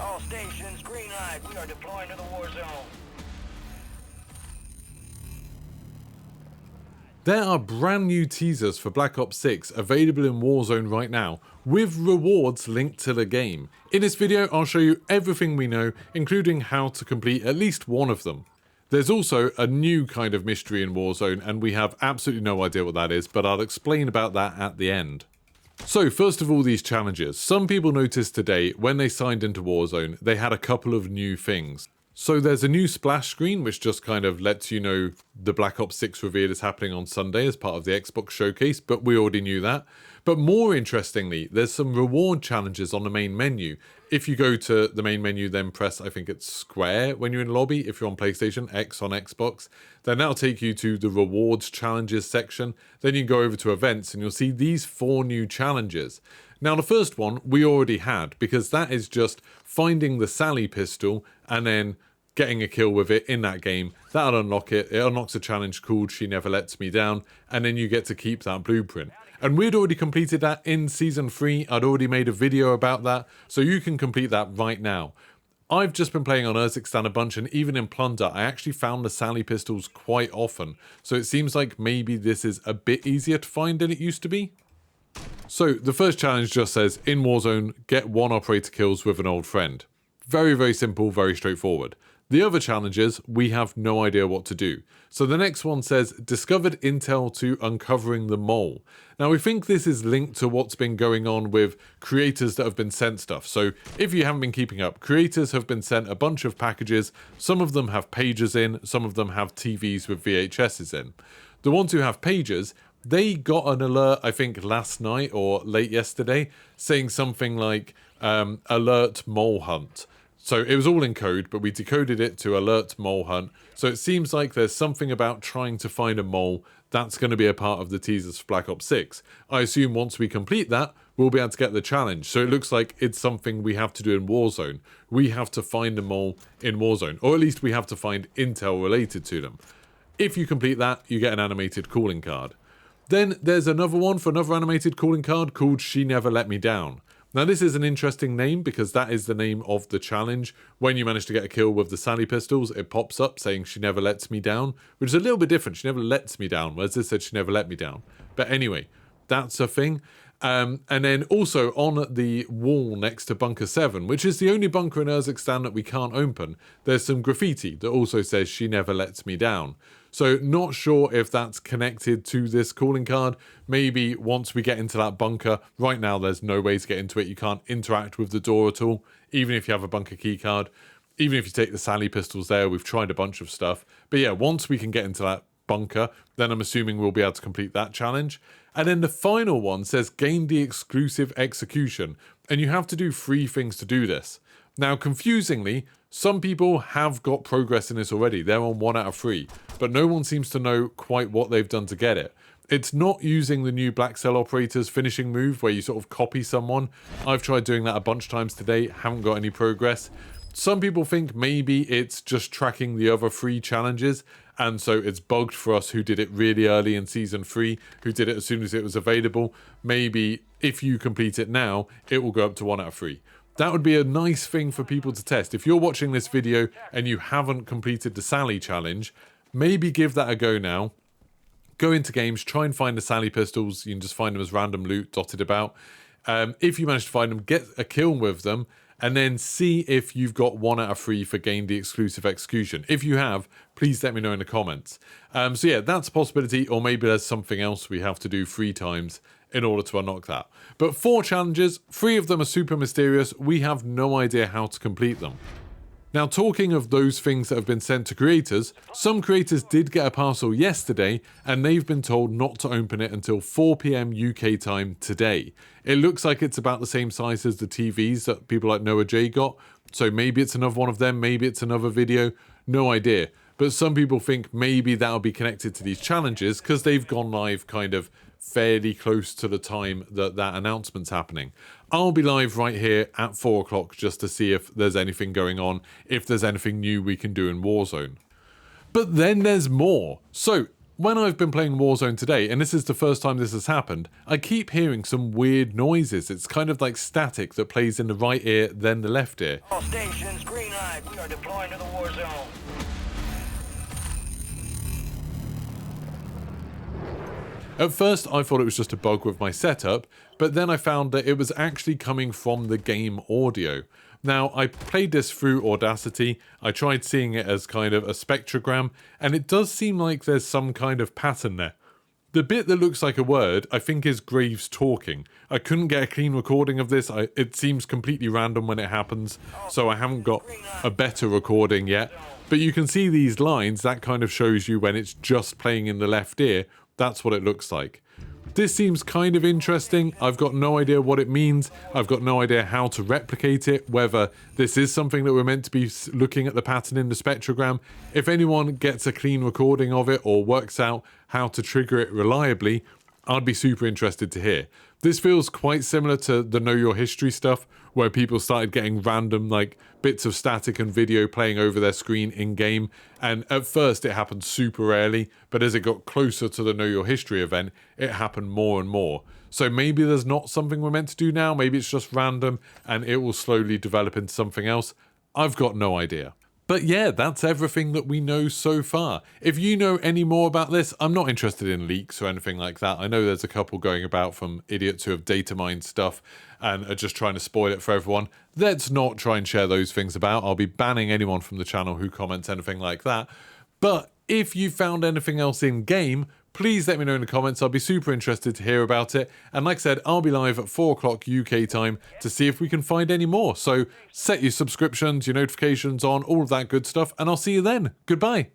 All stations, green light. We are deploying to the war zone. There are brand new teasers for Black Ops 6 available in Warzone right now, with rewards linked to the game. In this video, I'll show you everything we know, including how to complete at least one of them. There's also a new kind of mystery in Warzone, and we have absolutely no idea what that is, but I'll explain about that at the end. So first of all, these challenges. Some people noticed today, when they signed into Warzone, they had a couple of new things. So there's a new splash screen, which just kind of lets you know the Black Ops 6 reveal is happening on Sunday as part of the Xbox showcase, but we already knew that. But more interestingly, there's some reward challenges on the main menu. If you go to the main menu, then press, I think it's square when you're in lobby, if you're on PlayStation, X on Xbox, then that'll take you to the rewards challenges section. Then you go over to events and you'll see these 4 new challenges. Now the first one we already had, because that is just finding the Sally pistol and then getting a kill with it in that game. That'll unlock it. It unlocks a challenge called She Never Lets Me Down, and then you get to keep that blueprint. And we'd already completed that in Season 3. I'd already made a video about that, so you can complete that right now. I've just been playing on Urzikstan a bunch, and even in Plunder, I actually found the Sally pistols quite often. So it seems like maybe this is a bit easier to find than it used to be. So the first challenge just says, in Warzone, get 1 operator kills with an old friend. Very, very simple, very straightforward. The other challenges, we have no idea what to do. So the next one says, discovered intel to uncovering the mole. Now we think this is linked to what's been going on with creators that have been sent stuff. So if you haven't been keeping up, creators have been sent a bunch of packages. Some of them have pages in, some of them have TVs with VHSs in. The ones who have pages, they got an alert, I think last night or late yesterday, saying something like, alert mole hunt. So it was all in code, but we decoded it to alert mole hunt. So it seems like there's something about trying to find a mole that's going to be a part of the teasers for Black Ops 6. I assume once we complete that, we'll be able to get the challenge. So it looks like it's something we have to do in Warzone. We have to find a mole in Warzone, or at least we have to find intel related to them. If you complete that, you get an animated calling card. Then there's another one for another animated calling card called She Never Let Me Down. Now this is an interesting name because that is the name of the challenge. When you manage to get a kill with the Sally pistols, it pops up saying She Never Lets Me Down, which is a little bit different. She never lets me down, whereas this said She Never Let Me Down. But anyway, that's a thing. And then also on the wall next to Bunker 7, which is the only bunker in Urzikstan that we can't open, there's some graffiti that also says She Never Lets Me Down. So not sure if that's connected to this calling card. Maybe once we get into that bunker, right now there's no way to get into it. You can't interact with the door at all, even if you have a bunker key card. Even if you take the Sally pistols there, we've tried a bunch of stuff. But yeah, once we can get into that bunker, then I'm assuming we'll be able to complete that challenge. And then the final one says gain the exclusive execution, and you have to do 3 things to do this. Now confusingly, some people have got progress in this already. They're on 1 out of 3, but no one seems to know quite what they've done to get it. It's not using the new Black Cell Operator's finishing move where you sort of copy someone. I've tried doing that a bunch of times today, haven't got any progress. Some people think maybe it's just tracking the other 3 challenges, and so it's bugged for us who did it really early in Season 3, who did it as soon as it was available. Maybe if you complete it now, it will go up to 1 out of 3. That would be a nice thing for people to test. If you're watching this video and you haven't completed the Sally challenge, maybe give that a go now. Go into games, try and find the Sally pistols. You can just find them as random loot dotted about. If you manage to find them, get a kill with them, and then see if you've got 1 out of 3 for gain the exclusive execution. If you have, please let me know in the comments. So yeah, that's a possibility, or maybe there's something else we have to do 3 times in order to unlock that. But 4 challenges, 3 of them are super mysterious. We have no idea how to complete them. Now, talking of those things that have been sent to creators, some creators did get a parcel yesterday, and they've been told not to open it until 4 PM UK time today. It looks like it's about the same size as the TVs that people like Noah J got, so maybe it's another one of them, maybe it's another video, no idea. But some people think maybe that'll be connected to these challenges because they've gone live kind of fairly close to the time that that announcement's happening. I'll be live right here at 4 o'clock just to see if there's anything going on, if there's anything new we can do in Warzone. But then there's more. So When I've been playing Warzone today, and this is the first time this has happened, I keep hearing some weird noises. It's kind of like static that plays in the right ear, then the left ear. All stations, green light. We are deploying to the war zone. At first, I thought it was just a bug with my setup, but then I found that it was actually coming from the game audio. Now, I played this through Audacity, I tried seeing it as kind of a spectrogram, and it does seem like there's some kind of pattern there. The bit that looks like a word, I think is Graves talking. I couldn't get a clean recording of this, it seems completely random when it happens, so I haven't got a better recording yet. But you can see these lines, that kind of shows you when it's just playing in the left ear, that's what it looks like. This seems kind of interesting. I've got no idea what it means. I've got no idea how to replicate it, whether this is something that we're meant to be looking at the pattern in the spectrogram. If anyone gets a clean recording of it or works out how to trigger it reliably, I'd be super interested to hear. This feels quite similar to the Know Your History stuff, where people started getting random like bits of static and video playing over their screen in-game, and at first it happened super rarely, but as it got closer to the Know Your History event, it happened more and more. So maybe there's not something we're meant to do now, maybe it's just random, and it will slowly develop into something else. I've got no idea. But yeah, that's everything that we know so far. If you know any more about this, I'm not interested in leaks or anything like that. I know there's a couple going about from idiots who have data mined stuff and are just trying to spoil it for everyone. Let's not try and share those things about. I'll be banning anyone from the channel who comments anything like that. But if you found anything else in game, please let me know in the comments. I'll be super interested to hear about it. And like I said, I'll be live at 4 o'clock UK time to see if we can find any more. So set your subscriptions, your notifications on, all of that good stuff, and I'll see you then. Goodbye.